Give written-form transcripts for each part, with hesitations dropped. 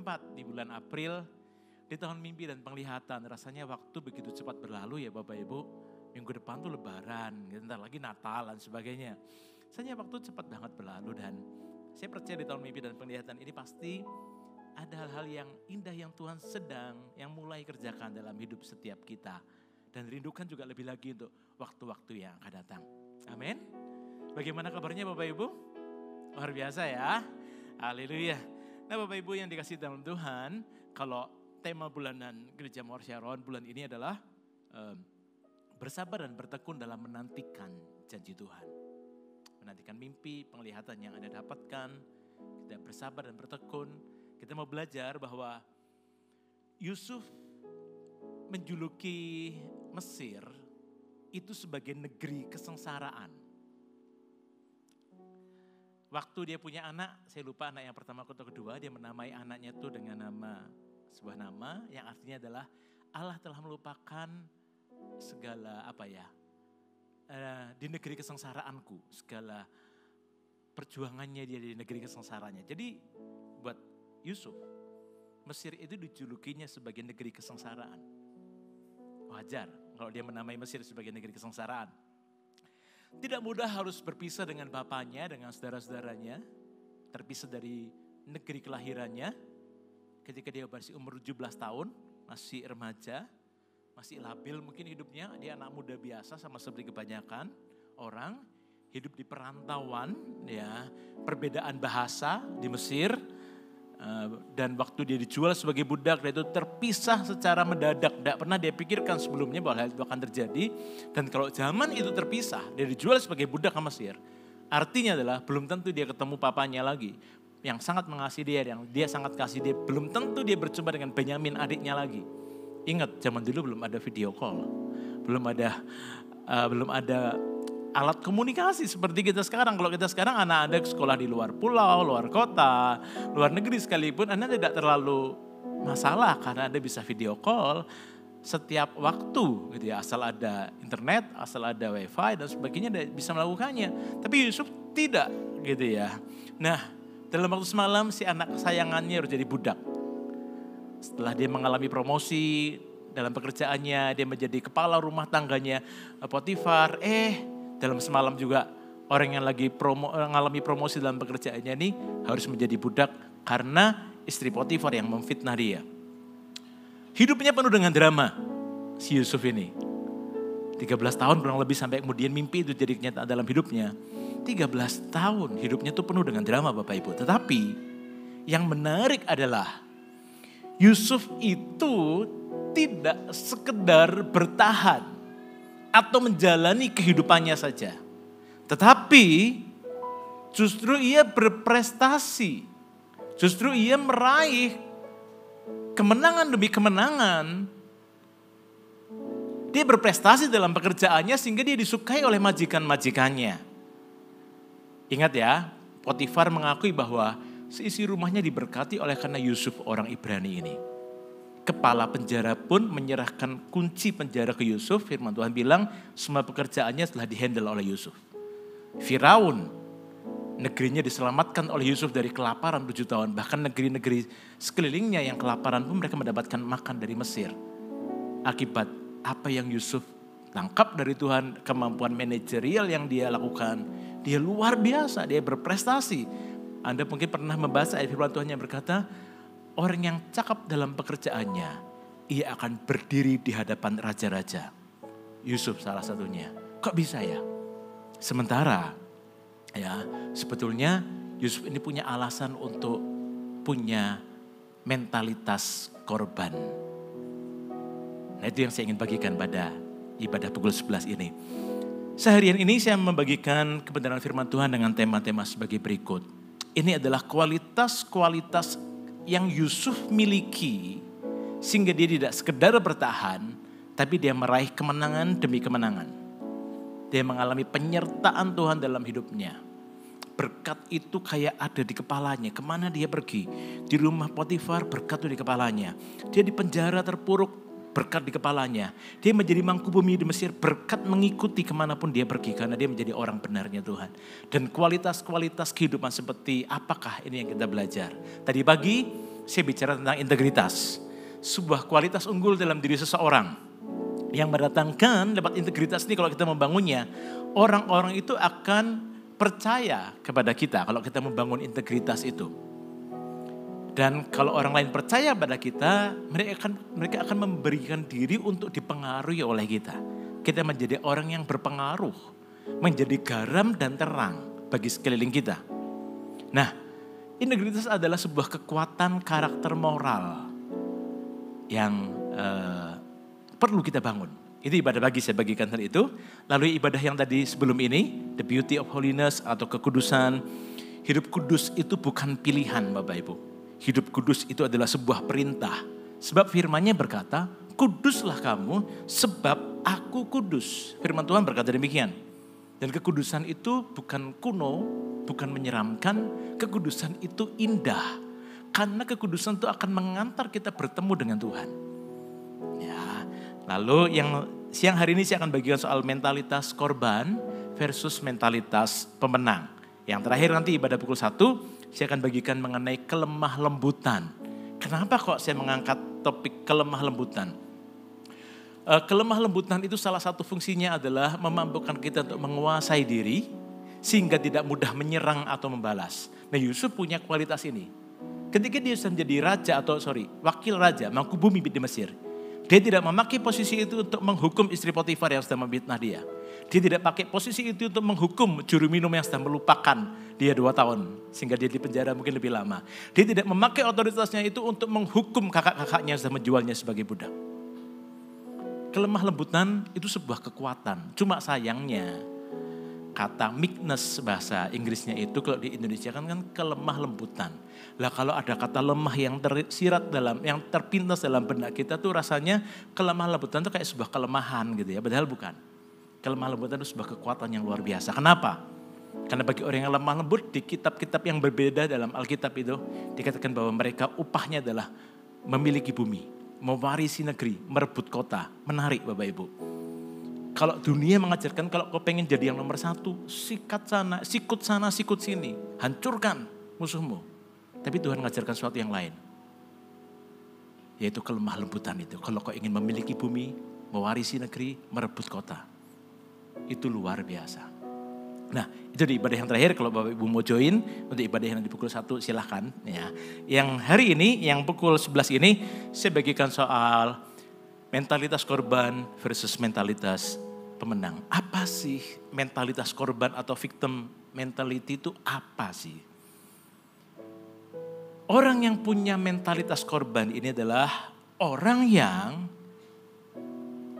keempat di bulan April, di tahun mimpi dan penglihatan. Rasanya waktu begitu cepat berlalu ya Bapak Ibu. Minggu depan tuh lebaran, bentar lagi Natal dan sebagainya. Rasanya waktu cepat banget berlalu dan saya percaya di tahun mimpi dan penglihatan ini pasti ada hal-hal yang indah yang Tuhan yang mulai kerjakan dalam hidup setiap kita. Dan rindukan juga lebih lagi untuk waktu-waktu yang akan datang. Amin. Bagaimana kabarnya Bapak Ibu? Luar biasa ya. Haleluya. Nah Bapak Ibu yang dikasih dalam Tuhan, kalau tema bulanan Gereja Mawar Syaron bulan ini adalah bersabar dan bertekun dalam menantikan janji Tuhan. Menantikan mimpi, penglihatan yang Anda dapatkan, kita bersabar dan bertekun. Kita mau belajar bahwa Yusuf menjuluki Mesir itu sebagai negeri kesengsaraan. Waktu dia punya anak, saya lupa anak yang pertama atau kedua, dia menamai anaknya itu dengan sebuah nama yang artinya adalah Allah telah melupakan segala di negeri kesengsaraanku, segala perjuangannya dia di negeri kesengsaraannya. Jadi buat Yusuf, Mesir itu dijulukinya sebagai negeri kesengsaraan. Wajar kalau dia menamai Mesir sebagai negeri kesengsaraan. Tidak mudah harus berpisah dengan bapaknya, dengan saudara-saudaranya. Terpisah dari negeri kelahirannya. Ketika dia masih umur 17 tahun, masih remaja, masih labil mungkin hidupnya. Dia anak muda biasa sama seperti kebanyakan orang. Hidup di perantauan, ya, perbedaan bahasa di Mesir. Dan waktu dia dijual sebagai budak, dia itu terpisah secara mendadak. Tidak pernah dia pikirkan sebelumnya bahwa hal itu akan terjadi. Dan kalau zaman itu terpisah, dia dijual sebagai budak ke Mesir. Artinya adalah belum tentu dia ketemu papanya lagi. Yang sangat mengasihi dia, yang dia sangat kasih dia. Belum tentu dia berjumpa dengan Benyamin adiknya lagi. Ingat zaman dulu belum ada video call. Belum ada alat komunikasi seperti kita sekarang. Kalau kita sekarang anak Anda sekolah di luar pulau, luar kota, luar negeri sekalipun, Anda tidak terlalu masalah karena Anda bisa video call setiap waktu gitu ya. Asal ada internet, asal ada wifi dan sebagainya Anda bisa melakukannya. Tapi Yusuf tidak gitu ya. Nah dalam waktu semalam si anak kesayangannya harus jadi budak. Setelah dia mengalami promosi dalam pekerjaannya, dia menjadi kepala rumah tangganya Potifar. Dalam semalam juga orang yang lagi mengalami promosi dalam pekerjaannya ini harus menjadi budak karena istri Potifar yang memfitnah dia. Hidupnya penuh dengan drama si Yusuf ini. 13 tahun kurang lebih sampai kemudian mimpi itu jadi kenyataan dalam hidupnya. 13 tahun hidupnya itu penuh dengan drama Bapak Ibu. Tetapi yang menarik adalah Yusuf itu tidak sekedar bertahan atau menjalani kehidupannya saja. Tetapi justru ia berprestasi. Justru ia meraih kemenangan demi kemenangan. Dia berprestasi dalam pekerjaannya sehingga dia disukai oleh majikan-majikannya. Ingat ya, Potifar mengakui bahwa seisi rumahnya diberkati oleh karena Yusuf orang Ibrani ini. Kepala penjara pun menyerahkan kunci penjara ke Yusuf. Firman Tuhan bilang semua pekerjaannya telah dihandle oleh Yusuf. Firaun, negerinya diselamatkan oleh Yusuf dari kelaparan 7 tahun. Bahkan negeri-negeri sekelilingnya yang kelaparan pun mereka mendapatkan makan dari Mesir. Akibat apa yang Yusuf tangkap dari Tuhan, kemampuan manajerial yang dia lakukan. Dia luar biasa, dia berprestasi. Anda mungkin pernah membaca ayat firman Tuhan yang berkata, orang yang cakap dalam pekerjaannya, ia akan berdiri di hadapan raja-raja. Yusuf salah satunya. Kok bisa ya? Sementara ya sebetulnya Yusuf ini punya alasan untuk punya mentalitas korban. Nah itu yang saya ingin bagikan pada ibadah pukul 11 ini. Seharian ini saya membagikan kebenaran firman Tuhan dengan tema-tema sebagai berikut. Ini adalah kualitas-kualitas yang Yusuf miliki sehingga dia tidak sekedar bertahan, tapi dia meraih kemenangan demi kemenangan. Dia mengalami penyertaan Tuhan dalam hidupnya. Berkat itu kayak ada di kepalanya. Kemana dia pergi? Di rumah Potifar berkat itu di kepalanya. Dia di penjara terpuruk, berkat di kepalanya. Dia menjadi mangku bumi di Mesir, berkat mengikuti kemanapun dia pergi. Karena dia menjadi orang benarnya Tuhan. Dan kualitas-kualitas kehidupan seperti apakah ini yang kita belajar? Tadi pagi saya bicara tentang integritas. Sebuah kualitas unggul dalam diri seseorang. Yang mendatangkan lewat integritas ini kalau kita membangunnya, orang-orang itu akan percaya kepada kita kalau kita membangun integritas itu. Dan kalau orang lain percaya pada kita, mereka akan memberikan diri untuk dipengaruhi oleh kita. Kita menjadi orang yang berpengaruh, menjadi garam dan terang bagi sekeliling kita. Nah, integritas adalah sebuah kekuatan karakter moral yang perlu kita bangun. Itu ibadah pagi saya bagikan tadi itu. Lalu ibadah yang tadi sebelum ini, the beauty of holiness atau kekudusan. Hidup kudus itu bukan pilihan Bapak Ibu. Hidup kudus itu adalah sebuah perintah. Sebab firman-Nya berkata, kuduslah kamu sebab aku kudus. Firman Tuhan berkata demikian. Dan kekudusan itu bukan kuno, bukan menyeramkan. Kekudusan itu indah. Karena kekudusan itu akan mengantar kita bertemu dengan Tuhan. Ya, lalu yang siang hari ini saya akan bagikan soal mentalitas korban versus mentalitas pemenang. Yang terakhir nanti ibadah pukul 1, saya akan bagikan mengenai kelemah lembutan. Kenapa kok saya mengangkat topik kelemah lembutan? Kelemah lembutan itu salah satu fungsinya adalah memampukan kita untuk menguasai diri sehingga tidak mudah menyerang atau membalas. Nah, Yusuf punya kualitas ini. Ketika dia menjadi wakil raja, mangku bumi di Mesir. Dia tidak memakai posisi itu untuk menghukum istri Potifar yang sedang memfitnah dia. Dia tidak pakai posisi itu untuk menghukum juru minum yang sedang melupakan dia 2 tahun. Sehingga dia dipenjara mungkin lebih lama. Dia tidak memakai otoritasnya itu untuk menghukum kakak-kakaknya yang sedang menjualnya sebagai budak. Kelemah lembutan itu sebuah kekuatan. Cuma sayangnya kata meekness bahasa Inggrisnya itu kalau di Indonesia kan kelemah lembutan. Lah kalau ada kata lemah yang tersirat yang terpintas dalam benak kita tuh rasanya kelemah lembutan itu kayak sebuah kelemahan gitu ya. Padahal bukan. Kelemah lembutan itu sebuah kekuatan yang luar biasa. Kenapa? Karena bagi orang yang lemah lembut di kitab-kitab yang berbeda dalam Alkitab itu dikatakan bahwa mereka upahnya adalah memiliki bumi, mewarisi negeri, merebut kota. Menarik Bapak Ibu. Kalau dunia mengajarkan kalau kau pengen jadi yang nomor 1, sikut sana, sikut sini. Hancurkan musuhmu. Tapi Tuhan mengajarkan sesuatu yang lain. Yaitu kelemah lembutan itu. Kalau kau ingin memiliki bumi, mewarisi negeri, merebut kota. Itu luar biasa. Nah, itu di ibadah yang terakhir. Kalau Bapak Ibu mau join untuk ibadah yang di pukul 1 silahkan. Ya. Yang hari ini, yang pukul 11 ini, saya bagikan soal mentalitas korban versus mentalitas pemenang. Apa sih mentalitas korban atau victim mentality itu apa sih? Orang yang punya mentalitas korban ini adalah orang yang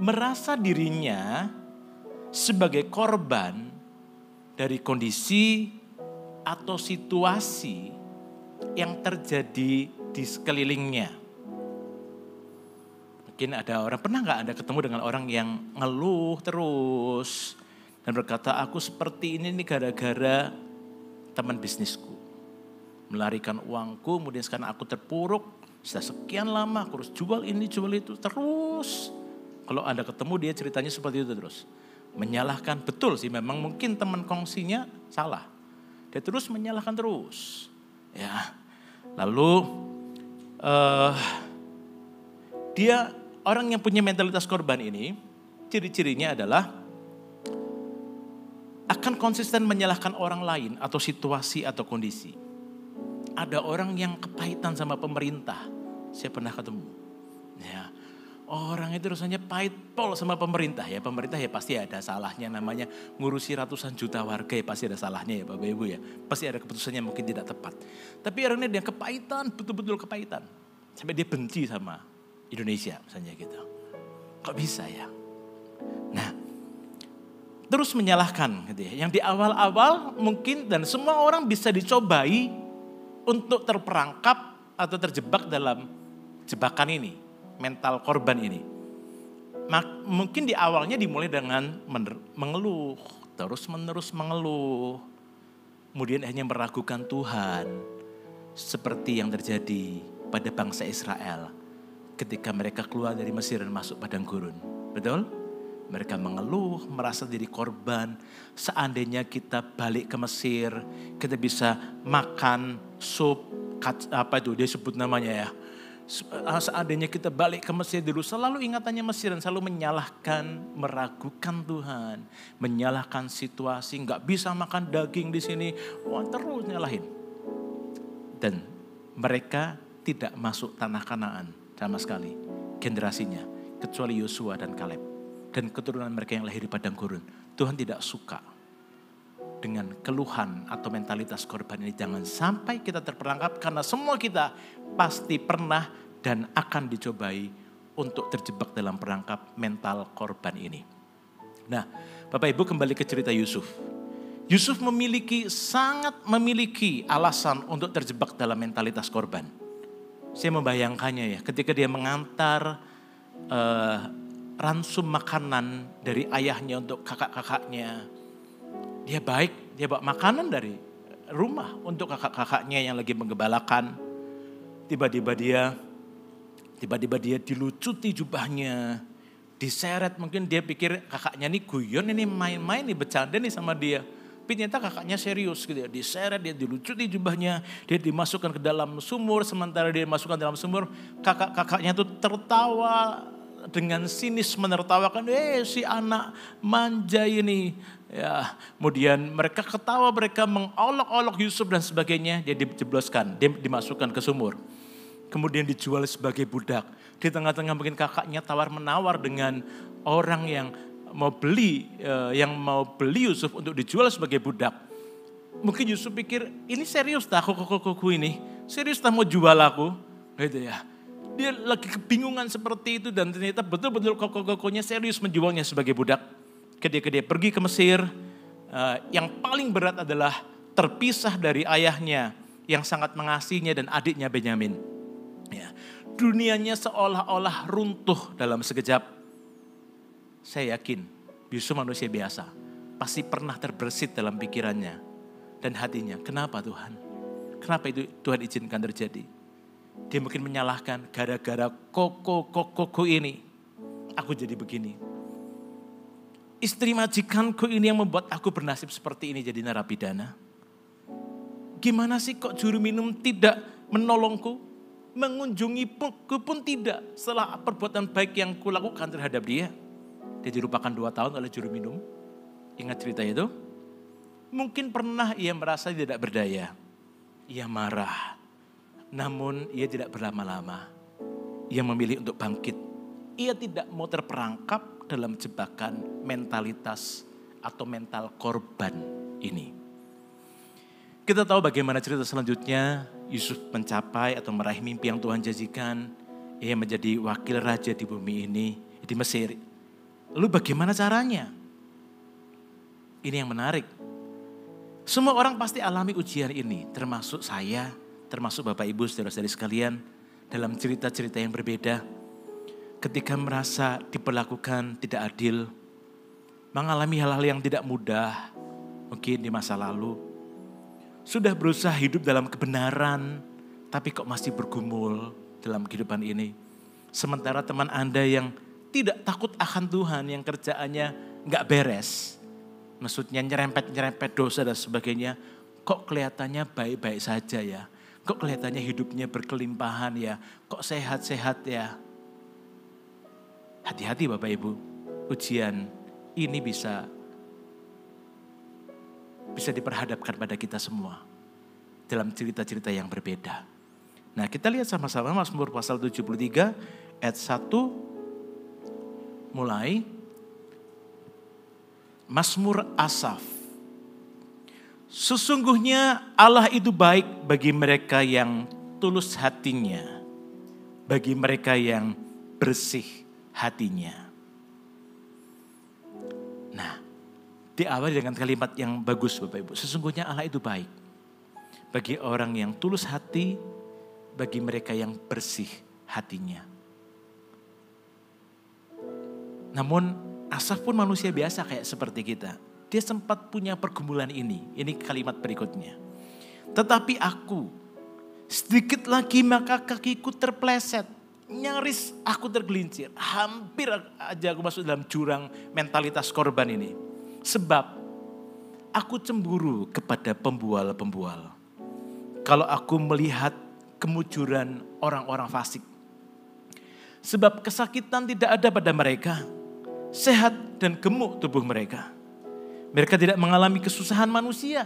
merasa dirinya sebagai korban dari kondisi atau situasi yang terjadi di sekelilingnya. Mungkin ada orang, pernah gak Anda ketemu dengan orang yang ngeluh terus dan berkata, aku seperti ini nih gara-gara teman bisnisku. Melarikan uangku, kemudian sekarang aku terpuruk, sudah sekian lama aku harus jual ini, jual itu, terus. Kalau Anda ketemu dia ceritanya seperti itu terus. Menyalahkan, betul sih memang mungkin teman kongsinya salah. Dia terus menyalahkan terus. Ya, lalu dia orang yang punya mentalitas korban ini, ciri-cirinya adalah akan konsisten menyalahkan orang lain atau situasi atau kondisi. Ada orang yang kepahitan sama pemerintah, saya pernah ketemu. Ya, orang itu rasanya pahit pol sama pemerintah ya. Pemerintah ya pasti ada salahnya, namanya ngurusi ratusan juta warga ya pasti ada salahnya ya Bapak Ibu ya. Pasti ada keputusannya mungkin tidak tepat. Tapi orangnya dia kepahitan, betul-betul kepahitan. Sampai dia benci sama Indonesia misalnya gitu. Kok bisa ya? Nah, terus menyalahkan gitu ya. Yang di awal-awal mungkin dan semua orang bisa dicobai untuk terperangkap atau terjebak dalam jebakan ini, mental korban ini. Mungkin di awalnya dimulai dengan mengeluh, terus-menerus mengeluh. Kemudian hanya meragukan Tuhan. Seperti yang terjadi pada bangsa Israel ketika mereka keluar dari Mesir dan masuk padang gurun. Betul? Mereka mengeluh, merasa diri korban. Seandainya kita balik ke Mesir, kita bisa makan sup dia sebut namanya ya. Seandainya kita balik ke Mesir dulu, selalu ingatannya Mesir dan selalu menyalahkan, meragukan Tuhan, menyalahkan situasi, nggak bisa makan daging di sini, terus nyalahin. Dan mereka tidak masuk tanah Kanaan sama sekali, generasinya, kecuali Yosua dan Kaleb dan keturunan mereka yang lahir di padang gurun. Tuhan tidak suka dengan keluhan atau mentalitas korban ini. Jangan sampai kita terperangkap, karena semua kita pasti pernah dan akan dicobai untuk terjebak dalam perangkap mental korban ini. Nah, Bapak Ibu, kembali ke cerita Yusuf. Yusuf sangat memiliki alasan untuk terjebak dalam mentalitas korban. Saya membayangkannya ya, ketika dia mengantar ransum makanan dari ayahnya untuk kakak-kakaknya. Dia baik, dia bawa makanan dari rumah untuk kakak-kakaknya yang lagi menggembalakan. Tiba-tiba dia dilucuti jubahnya, diseret. Mungkin dia pikir kakaknya ini guyon, ini main-main nih, bercanda nih sama dia. Tapi ternyata kakaknya serius gitu ya. Diseret, dia dilucuti jubahnya, dia dimasukkan ke dalam sumur. Sementara dia dimasukkan dalam sumur, kakak-kakaknya tuh tertawa dengan sinis, menertawakan, si anak manja ini. Ya, kemudian mereka ketawa, mereka mengolok-olok Yusuf dan sebagainya. Dia dijebloskan, dia dimasukkan ke sumur. Kemudian dijual sebagai budak. Di tengah-tengah mungkin kakaknya tawar-menawar dengan orang yang mau beli Yusuf untuk dijual sebagai budak. Mungkin Yusuf pikir, ini serius tak koko ini? Serius tak mau jual aku? Gitu ya. Dia lagi kebingungan seperti itu dan ternyata betul-betul koko-kokonya serius menjualnya sebagai budak. Ketika dia pergi ke Mesir, yang paling berat adalah terpisah dari ayahnya yang sangat mengasihinya dan adiknya Benyamin. Ya, dunianya seolah-olah runtuh dalam sekejap. Saya yakin Yusuf manusia biasa, pasti pernah terbersit dalam pikirannya dan hatinya. Kenapa Tuhan? Kenapa itu Tuhan izinkan terjadi? Dia mungkin menyalahkan, gara-gara koko ini aku jadi begini. Istri majikanku ini yang membuat aku bernasib seperti ini, jadi narapidana. Gimana sih kok juru minum tidak menolongku? Mengunjungiku pun tidak setelah perbuatan baik yang kulakukan terhadap dia. Dia dilupakan 2 tahun oleh juru minum. Ingat cerita itu? Mungkin pernah ia merasa tidak berdaya. Ia marah. Namun ia tidak berlama-lama. Ia memilih untuk bangkit. Ia tidak mau terperangkap dalam jebakan mentalitas atau mental korban ini. Kita tahu bagaimana cerita selanjutnya. Yusuf mencapai atau meraih mimpi yang Tuhan janjikan. Ia menjadi wakil raja di bumi ini, di Mesir. Lalu bagaimana caranya? Ini yang menarik. Semua orang pasti alami ujian ini, termasuk saya, termasuk Bapak Ibu, saudara-saudari sekalian, dalam cerita-cerita yang berbeda. Ketika merasa diperlakukan tidak adil, mengalami hal-hal yang tidak mudah, mungkin di masa lalu, sudah berusaha hidup dalam kebenaran, tapi kok masih bergumul dalam kehidupan ini. Sementara teman Anda yang tidak takut akan Tuhan, yang kerjaannya nggak beres, maksudnya nyerempet dosa dan sebagainya, kok kelihatannya baik-baik saja ya, kok kelihatannya hidupnya berkelimpahan ya, kok sehat-sehat ya. Hati-hati Bapak Ibu, ujian ini bisa diperhadapkan pada kita semua dalam cerita-cerita yang berbeda. Nah, kita lihat sama-sama Mazmur pasal 73 ayat 1 mulai. Mazmur Asaf. Sesungguhnya Allah itu baik bagi mereka yang tulus hatinya, bagi mereka yang bersih hatinya. Nah, diawali dengan kalimat yang bagus Bapak Ibu. Sesungguhnya Allah itu baik bagi orang yang tulus hati, bagi mereka yang bersih hatinya. Namun Asaf pun manusia biasa kayak seperti kita. Dia sempat punya pergumulan ini. Ini kalimat berikutnya. Tetapi aku, sedikit lagi maka kakiku terpleset. Nyaris aku tergelincir. Hampir aja aku masuk dalam jurang mentalitas korban ini. Sebab aku cemburu kepada pembual-pembual. Kalau aku melihat kemujuran orang-orang fasik. Sebab kesakitan tidak ada pada mereka, sehat dan gemuk tubuh mereka. Mereka tidak mengalami kesusahan manusia,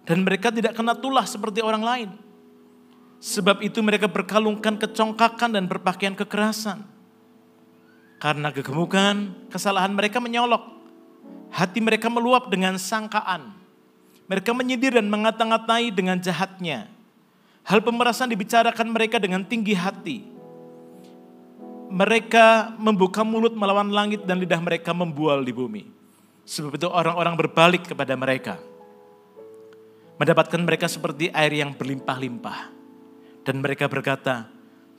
dan mereka tidak kena tulah seperti orang lain. Sebab itu mereka berkalungkan kecongkakan dan berpakaian kekerasan. Karena kegemukan, kesalahan mereka menyolok. Hati mereka meluap dengan sangkaan. Mereka menyindir dan mengata-ngatai dengan jahatnya. Hal pemerasan dibicarakan mereka dengan tinggi hati. Mereka membuka mulut melawan langit dan lidah mereka membual di bumi. Sebab itu orang-orang berbalik kepada mereka. Mendapatkan mereka seperti air yang berlimpah-limpah. Dan mereka berkata,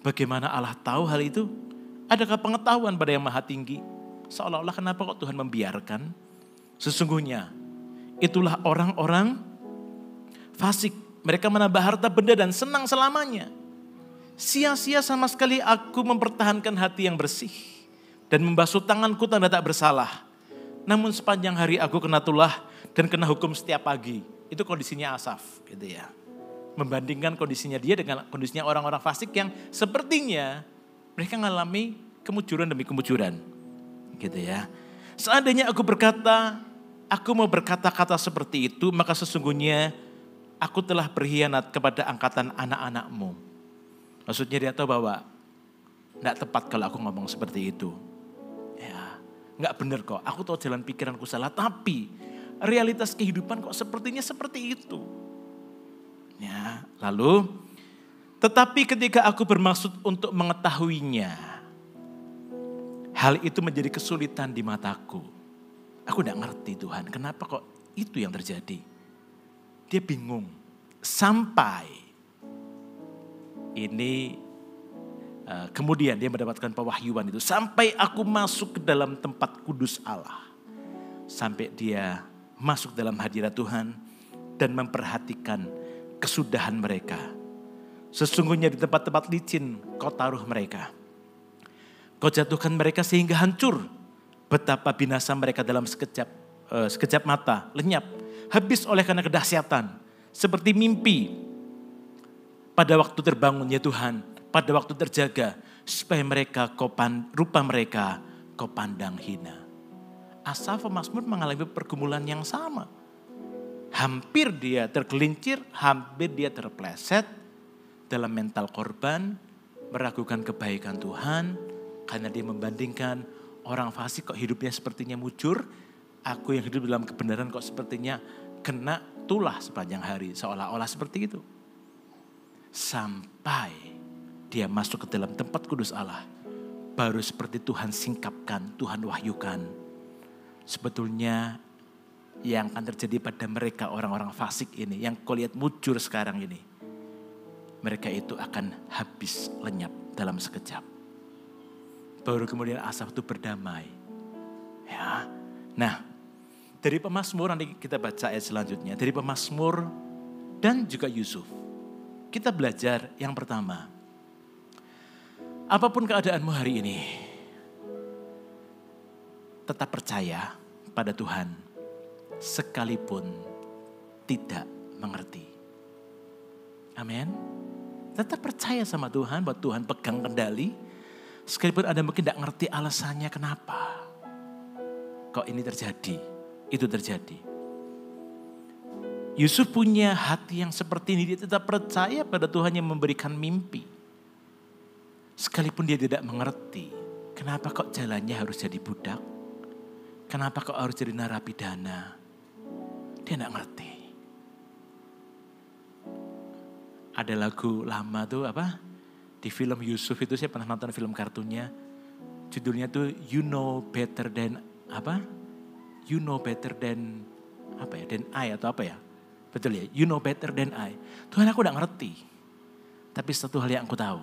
bagaimana Allah tahu hal itu? Adakah pengetahuan pada yang maha tinggi? Seolah-olah kenapa kok Tuhan membiarkan? Sesungguhnya itulah orang-orang fasik. Mereka menambah harta benda dan senang selamanya. Sia-sia sama sekali aku mempertahankan hati yang bersih. Dan membasuh tanganku tanda tak bersalah. Namun sepanjang hari aku kena tulah dan kena hukum setiap pagi. Itu kondisinya Asaf gitu ya. Membandingkan kondisinya dia dengan kondisinya orang-orang fasik yang sepertinya mereka mengalami kemujuran demi kemujuran. Gitu ya. Seandainya aku mau berkata-kata seperti itu, maka sesungguhnya aku telah berkhianat kepada angkatan anak-anakmu. Maksudnya dia tahu bahwa enggak tepat kalau aku ngomong seperti itu. Ya, enggak benar kok. Aku tahu jalan pikiranku salah, tapi realitas kehidupan kok sepertinya seperti itu. Ya, lalu tetapi ketika aku bermaksud untuk mengetahuinya, hal itu menjadi kesulitan di mataku. Aku tidak ngerti Tuhan, kenapa kok itu yang terjadi. Dia bingung. Sampai ini kemudian dia mendapatkan pewahyuan itu. Sampai aku masuk ke dalam tempat kudus Allah. Sampai dia masuk dalam hadirat Tuhan dan memperhatikan kesudahan mereka. Sesungguhnya di tempat-tempat licin kau taruh mereka. Kau jatuhkan mereka sehingga hancur. Betapa binasa mereka dalam sekejap mata, lenyap. Habis oleh karena kedahsyatan. Seperti mimpi. Pada waktu terbangun ya Tuhan. Pada waktu terjaga. Supaya mereka rupa mereka kau pandang hina. Asaf pemazmur mengalami pergumulan yang sama. Hampir dia tergelincir, hampir dia terpleset dalam mental korban, meragukan kebaikan Tuhan, karena dia membandingkan orang fasik kok hidupnya sepertinya mujur, aku yang hidup dalam kebenaran kok sepertinya kena tulah sepanjang hari, seolah-olah seperti itu. Sampai dia masuk ke dalam tempat kudus Allah, baru seperti Tuhan singkapkan, Tuhan wahyukan. Sebetulnya yang akan terjadi pada mereka orang-orang fasik ini, yang kau lihat mujur sekarang ini, mereka itu akan habis lenyap dalam sekejap. Baru kemudian Asaf itu berdamai. Ya. Nah, dari pemazmur nanti kita baca ayat selanjutnya. Dari pemazmur dan juga Yusuf. Kita belajar yang pertama. Apapun keadaanmu hari ini, tetap percaya pada Tuhan. Sekalipun tidak mengerti. Amin. Tetap percaya sama Tuhan, bahwa Tuhan pegang kendali. Sekalipun Anda mungkin tidak ngerti alasannya kenapa. Kok ini terjadi, itu terjadi. Yusuf punya hati yang seperti ini, dia tetap percaya pada Tuhan yang memberikan mimpi. Sekalipun dia tidak mengerti, kenapa kok jalannya harus jadi budak? Kenapa kok harus jadi narapidana? Dia tidak ngerti. Ada lagu lama tuh di film Yusuf itu saya pernah nonton film kartunnya. Judulnya tuh You Know Better Than You Know Better Than Than I atau apa ya? Betul ya? You Know Better Than I. Tuhan, aku udah ngerti. Tapi satu hal yang aku tahu.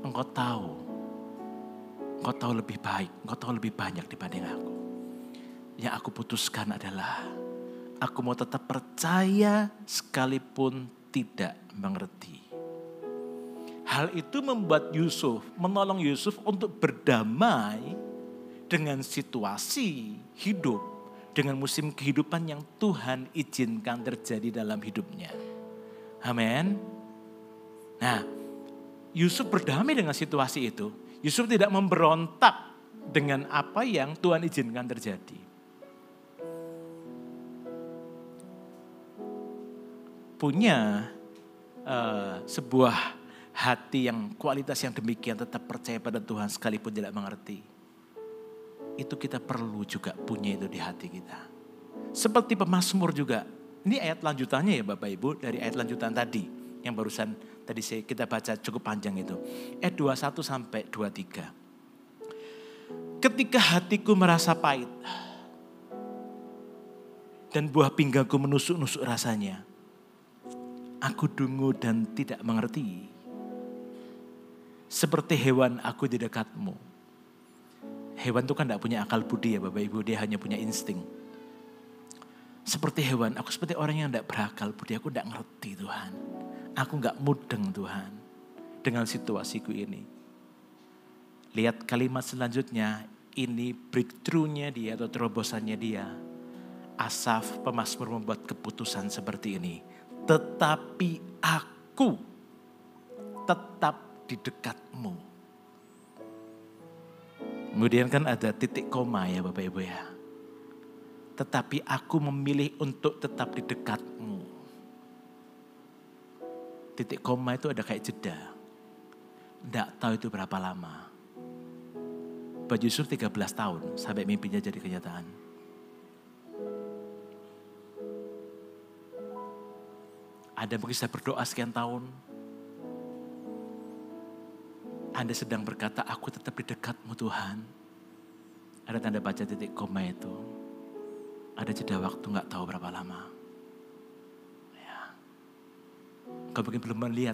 Engkau tahu lebih baik, engkau tahu lebih banyak dibanding aku. Yang aku putuskan adalah aku mau tetap percaya sekalipun tidak mengerti. Hal itu membuat menolong Yusuf untuk berdamai dengan situasi hidup, dengan musim kehidupan yang Tuhan izinkan terjadi dalam hidupnya. Amin. Nah, Yusuf berdamai dengan situasi itu. Yusuf tidak memberontak dengan apa yang Tuhan izinkan terjadi. Punya sebuah hati yang kualitas yang demikian, tetap percaya pada Tuhan sekalipun tidak mengerti. Itu kita perlu juga punya itu di hati kita. Seperti pemazmur juga. Ini ayat lanjutannya ya Bapak Ibu, dari ayat lanjutan tadi. Yang barusan tadi kita baca cukup panjang itu. Ayat 21 sampai 23. Ketika hatiku merasa pahit dan buah pinggangku menusuk-nusuk rasanya, aku dungu dan tidak mengerti. Seperti hewan aku di dekatmu. Hewan itu kan tidak punya akal budi ya Bapak Ibu, dia hanya punya insting. Seperti hewan, aku seperti orang yang tidak berakal budi, aku tidak ngerti Tuhan. Aku nggak mudeng Tuhan dengan situasiku ini. Lihat kalimat selanjutnya, ini breakthrough-nya dia atau terobosannya dia. Asaf pemazmur membuat keputusan seperti ini. Tetapi aku tetap di dekatmu. Kemudian kan ada titik koma ya Bapak Ibu ya. Tetapi aku memilih untuk tetap di dekatmu. Titik koma itu ada kayak jeda. Tidak tahu itu berapa lama. Buat Yusuf 13 tahun sampai mimpinya jadi kenyataan. Ada mungkin saya berdoa sekian tahun. Anda sedang berkata, aku tetap di dekatmu Tuhan. Ada tanda baca titik koma itu. Ada jeda waktu gak tahu berapa lama. Ya. Kau mungkin belum melihat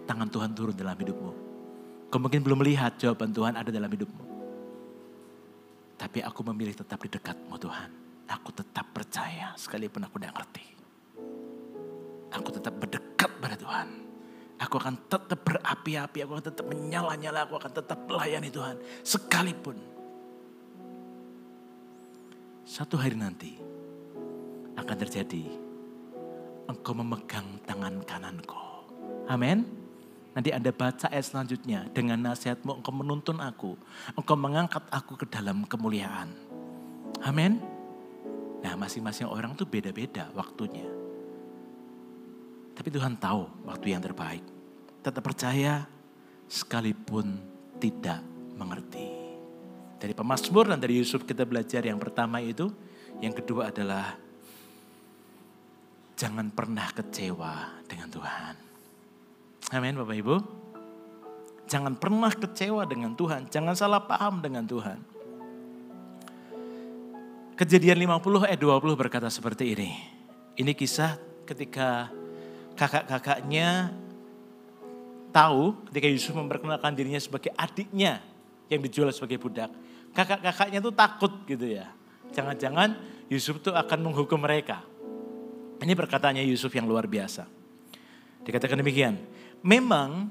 tangan Tuhan turun dalam hidupmu. Kau mungkin belum melihat jawaban Tuhan ada dalam hidupmu. Tapi aku memilih tetap di dekatmu Tuhan. Aku tetap percaya sekalipun aku tidak ngerti. Aku tetap berdekat pada Tuhan. Aku akan tetap berapi-api, aku akan tetap menyala-nyala, aku akan tetap melayani Tuhan. Sekalipun. Satu hari nanti akan terjadi. Engkau memegang tangan kananku. Amin. Nanti Anda baca ayat selanjutnya. Dengan nasihatmu engkau menuntun aku. Engkau mengangkat aku ke dalam kemuliaan. Amin. Nah masing-masing orang tuh beda-beda waktunya. Tapi Tuhan tahu waktu yang terbaik. Tetap percaya sekalipun tidak mengerti. Dari pemazmur dan dari Yusuf kita belajar yang pertama itu. Yang kedua adalah jangan pernah kecewa dengan Tuhan. Amin Bapak Ibu. Jangan pernah kecewa dengan Tuhan. Jangan salah paham dengan Tuhan. Kejadian 50 ayat 20 berkata seperti ini. Ini kisah ketika kakak-kakaknya tahu ketika Yusuf memperkenalkan dirinya sebagai adiknya yang dijual sebagai budak. Kakak-kakaknya tuh takut gitu ya. Jangan-jangan Yusuf tuh akan menghukum mereka. Ini perkataannya Yusuf yang luar biasa. Dikatakan demikian. Memang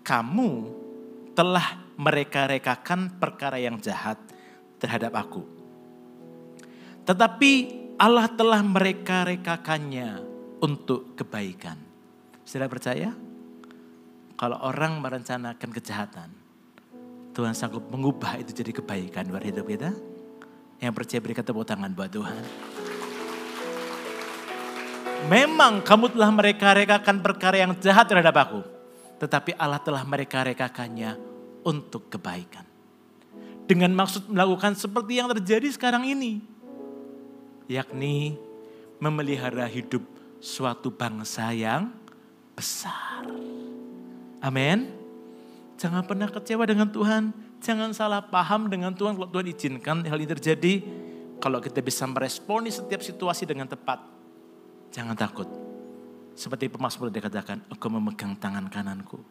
kamu telah mereka-rekakan perkara yang jahat terhadap aku. Tetapi Allah telah mereka-rekakannya untuk kebaikan. Sudah percaya? Kalau orang merencanakan kejahatan, Tuhan sanggup mengubah itu jadi kebaikan buat hidup kita. Yang percaya berikan tepuk tangan buat Tuhan. Memang kamu telah mereka-rekakan perkara yang jahat terhadap aku. Tetapi Allah telah mereka-rekakannya untuk kebaikan. Dengan maksud melakukan seperti yang terjadi sekarang ini. Yakni memelihara hidup suatu bangsa yang besar. Amin. Jangan pernah kecewa dengan Tuhan. Jangan salah paham dengan Tuhan kalau Tuhan izinkan hal ini terjadi. Kalau kita bisa meresponi setiap situasi dengan tepat. Jangan takut. Seperti pemazmur dikatakan, engkau memegang tangan kananku.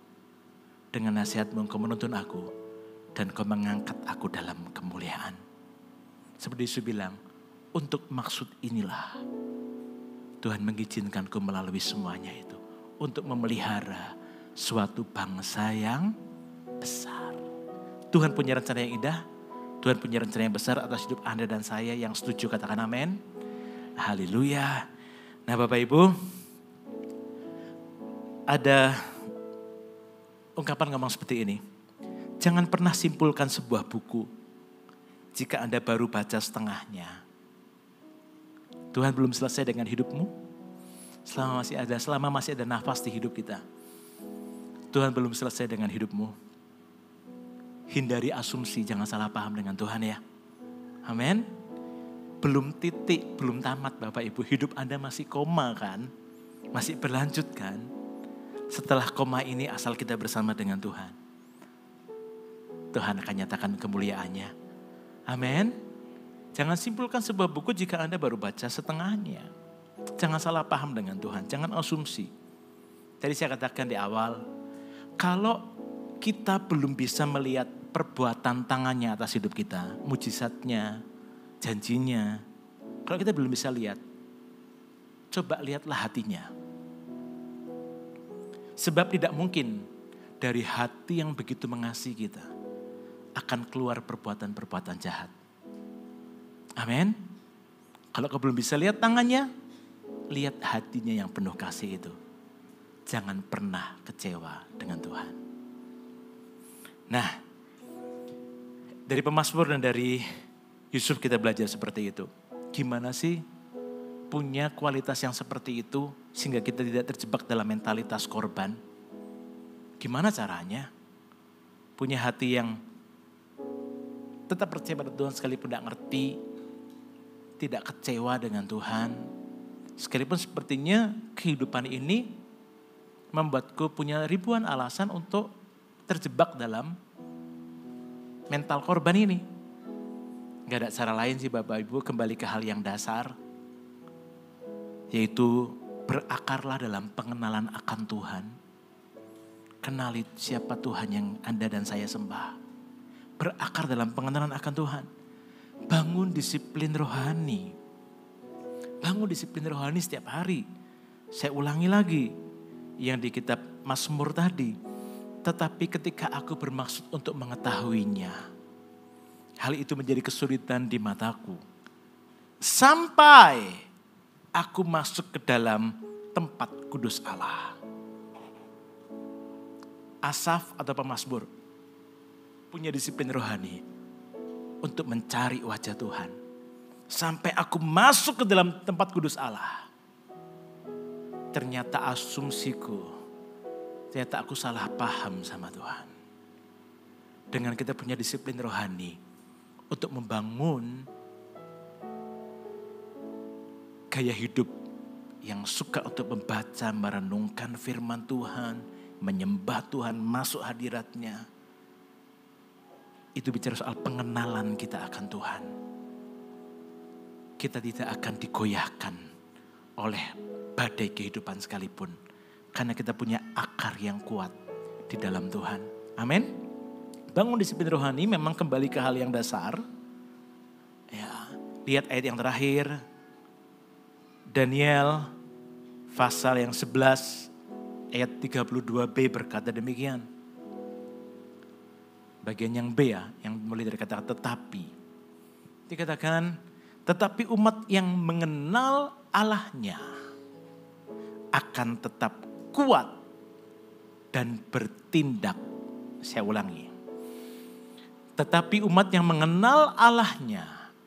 Dengan nasihatmu engkau menuntun aku. Dan engkau mengangkat aku dalam kemuliaan. Seperti Yesus bilang, untuk maksud inilah Tuhan mengizinkanku melalui semuanya itu. Untuk memelihara suatu bangsa yang besar. Tuhan punya rencana yang indah. Tuhan punya rencana yang besar atas hidup Anda dan saya. Yang setuju katakan amin. Haleluya. Nah Bapak Ibu, ada ungkapan ngomong seperti ini. Jangan pernah simpulkan sebuah buku jika Anda baru baca setengahnya. Tuhan belum selesai dengan hidupmu. Selama masih ada nafas di hidup kita. Tuhan belum selesai dengan hidupmu. Hindari asumsi, jangan salah paham dengan Tuhan ya. Amin. Belum titik, belum tamat Bapak Ibu. Hidup Anda masih koma kan? Masih berlanjut kan? Setelah koma ini asal kita bersama dengan Tuhan. Tuhan akan nyatakan kemuliaannya. Amin. Jangan simpulkan sebuah buku jika Anda baru baca setengahnya. Jangan salah paham dengan Tuhan. Jangan asumsi. Tadi saya katakan di awal. Kalau kita belum bisa melihat perbuatan tangannya atas hidup kita. Mujizatnya, janjinya. Kalau kita belum bisa lihat. Coba lihatlah hatinya. Sebab tidak mungkin dari hati yang begitu mengasihi kita. Akan keluar perbuatan-perbuatan jahat. Amin. Kalau kau belum bisa lihat tangannya, lihat hatinya yang penuh kasih itu. Jangan pernah kecewa dengan Tuhan. Nah, dari pemazmur dan dari Yusuf kita belajar seperti itu. Gimana sih punya kualitas yang seperti itu sehingga kita tidak terjebak dalam mentalitas korban? Gimana caranya? Punya hati yang tetap percaya pada Tuhan sekalipun tidak ngerti, tidak kecewa dengan Tuhan. Sekalipun sepertinya kehidupan ini membuatku punya ribuan alasan untuk terjebak dalam mental korban ini. Gak ada cara lain sih Bapak Ibu, kembali ke hal yang dasar. Yaitu berakarlah dalam pengenalan akan Tuhan. Kenali siapa Tuhan yang Anda dan saya sembah. Berakar dalam pengenalan akan Tuhan. Bangun disiplin rohani. Bangun disiplin rohani setiap hari. Saya ulangi lagi yang di kitab Mazmur tadi. Tetapi ketika aku bermaksud untuk mengetahuinya, hal itu menjadi kesulitan di mataku. Sampai aku masuk ke dalam tempat kudus Allah. Asaf atau pemazmur punya disiplin rohani untuk mencari wajah Tuhan. Sampai aku masuk ke dalam tempat kudus Allah. Ternyata asumsiku, ternyata aku salah paham sama Tuhan. Dengan kita punya disiplin rohani untuk membangun gaya hidup yang suka untuk membaca, merenungkan firman Tuhan, menyembah Tuhan, masuk hadiratnya. Itu bicara soal pengenalan kita akan Tuhan. Kita tidak akan digoyahkan oleh badai kehidupan sekalipun. Karena kita punya akar yang kuat di dalam Tuhan. Amin. Bangun disiplin rohani memang kembali ke hal yang dasar. Ya, lihat ayat yang terakhir. Daniel pasal yang 11 ayat 32b berkata demikian. Bagian yang B ya, yang mulai dari kata tetapi. Dikatakan, tetapi umat yang mengenal Allahnya akan tetap kuat dan bertindak. Saya ulangi. Tetapi umat yang mengenal Allahnya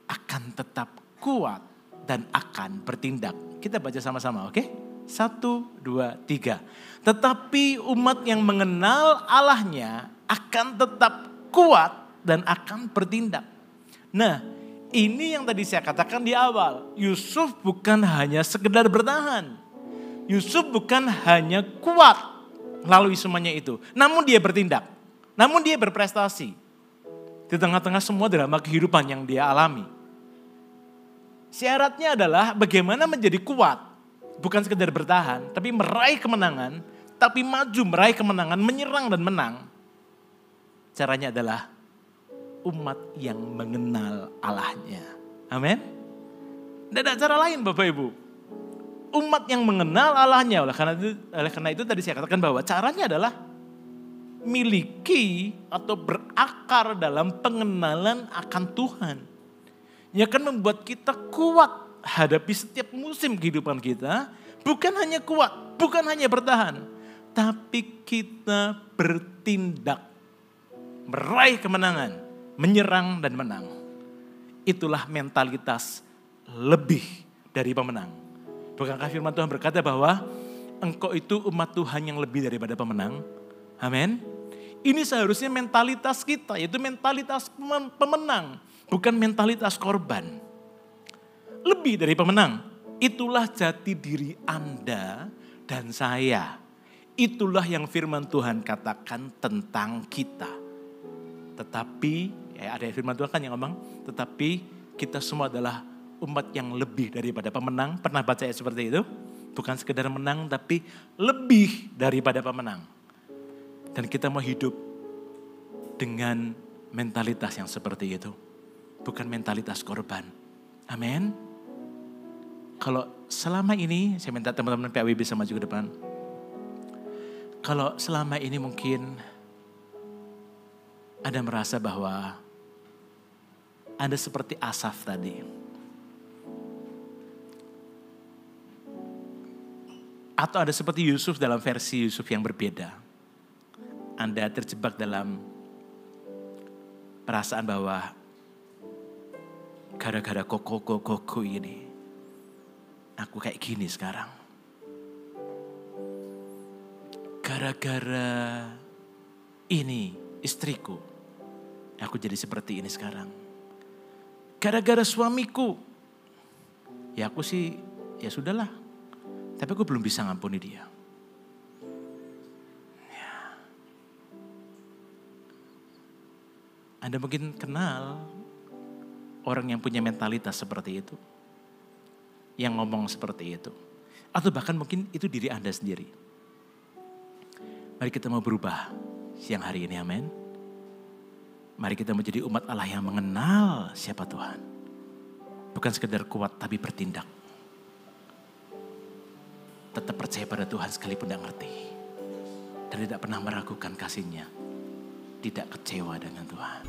akan tetap kuat dan akan bertindak. Kita baca sama-sama, oke? 1, 2, 3. Tetapi umat yang mengenal Allahnya akan tetap kuat dan akan bertindak. Nah, ini yang tadi saya katakan di awal. Yusuf bukan hanya sekedar bertahan. Yusuf bukan hanya kuat melalui semuanya itu. Namun dia bertindak. Namun dia berprestasi. Di tengah-tengah semua drama kehidupan yang dia alami. Syaratnya adalah bagaimana menjadi kuat. Bukan sekedar bertahan, tapi meraih kemenangan. Tapi maju meraih kemenangan, menyerang dan menang. Caranya adalah umat yang mengenal Allahnya. Amin. Tidak ada cara lain Bapak Ibu. Umat yang mengenal Allahnya. Oleh karena itu tadi saya katakan bahwa caranya adalah miliki atau berakar dalam pengenalan akan Tuhan. Yang akan membuat kita kuat hadapi setiap musim kehidupan kita. Bukan hanya kuat, bukan hanya bertahan. Tapi kita bertindak bertindak, meraih kemenangan, menyerang dan menang. Itulah mentalitas lebih dari pemenang. Bukankah firman Tuhan berkata bahwa engkau itu umat Tuhan yang lebih daripada pemenang? Amin. Ini seharusnya mentalitas kita, yaitu mentalitas pemenang, bukan mentalitas korban. Lebih dari pemenang, itulah jati diri Anda dan saya. Itulah yang firman Tuhan katakan tentang kita. Tetapi, ada firman Tuhan kan yang ngomong, tetapi kita semua adalah umat yang lebih daripada pemenang. Pernah baca ayat seperti itu? Bukan sekedar menang, tapi lebih daripada pemenang. Dan kita mau hidup dengan mentalitas yang seperti itu. Bukan mentalitas korban. Amin. Kalau selama ini, saya minta teman-teman PAW bisa maju ke depan. Kalau selama ini mungkin Anda merasa bahwa Anda seperti Asaf tadi. Atau Anda seperti Yusuf dalam versi Yusuf yang berbeda. Anda terjebak dalam perasaan bahwa gara-gara koko ini, aku kayak gini sekarang. Gara-gara ini istriku, aku jadi seperti ini sekarang. Gara-gara suamiku, ya aku sih, ya sudahlah. Tapi aku belum bisa ngampuni dia. Ya. Anda mungkin kenal orang yang punya mentalitas seperti itu. Yang ngomong seperti itu. Atau bahkan mungkin itu diri Anda sendiri. Mari kita mau berubah siang hari ini, amin. Mari kita menjadi umat Allah yang mengenal siapa Tuhan. Bukan sekedar kuat tapi bertindak. Tetap percaya pada Tuhan sekalipun tidak ngerti. Dan tidak pernah meragukan kasih-Nya. Tidak kecewa dengan Tuhan.